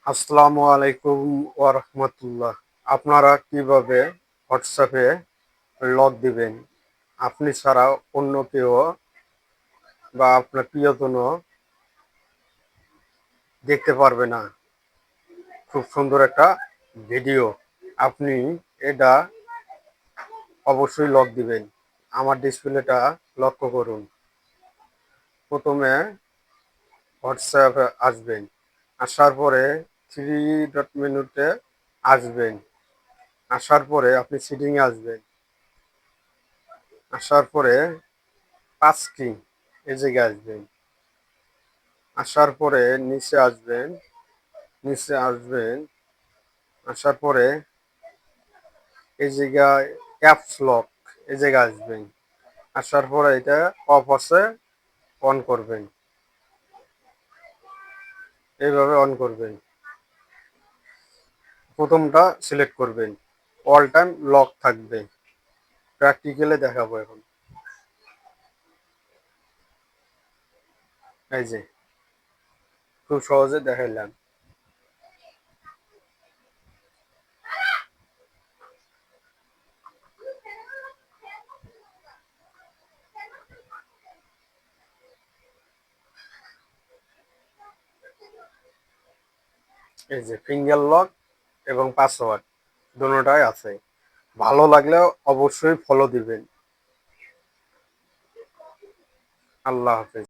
আসসালামু আলাইকুম ওয়া রাহমাতুল্লাহ। আপনারা কিভাবে হোয়াটসঅ্যাপে লক দিবেন? আপনি ছাড়া অন্য কেউ বা আপনার প্রিয়জনও দেখতে পারবে না। খুব সুন্দর একটা ভিডিও। আপনি এটা অবশ্যই লক দিবেন। আমার ডিসপ্লেটা লক্ষ্য করুন। প্রথমে হোয়াটসঅ্যাপে আসবেন। আসার পরে থ্রি ডট মেনুতে আসবেন। আসার পরে আপনি সেটিংয়ে আসবেন। আসার পরে পাঁচটি এই জায়গায় আসবেন। আসার পরে নিচে আসবেন। আসার পরে এই জায়গায় অ্যাপস লক এই জায়গায় আসবেন। আসার পরে এটা অফ আছে অন করবেন। এইভাবে অন করবেন। প্রথমটা সিলেক্ট করবেন। অল টাইম লক থাকবে। প্র্যাকটিক্যালে দেখাবো এখন। এই যে খুব সহজে দেখাইলাম। এই যে ফিঙ্গার লক এবং পাসওয়ার্ড দুটোটাই আছে। ভালো লাগলে অবশ্যই ফলো দিবেন। আল্লাহ হাফেজ।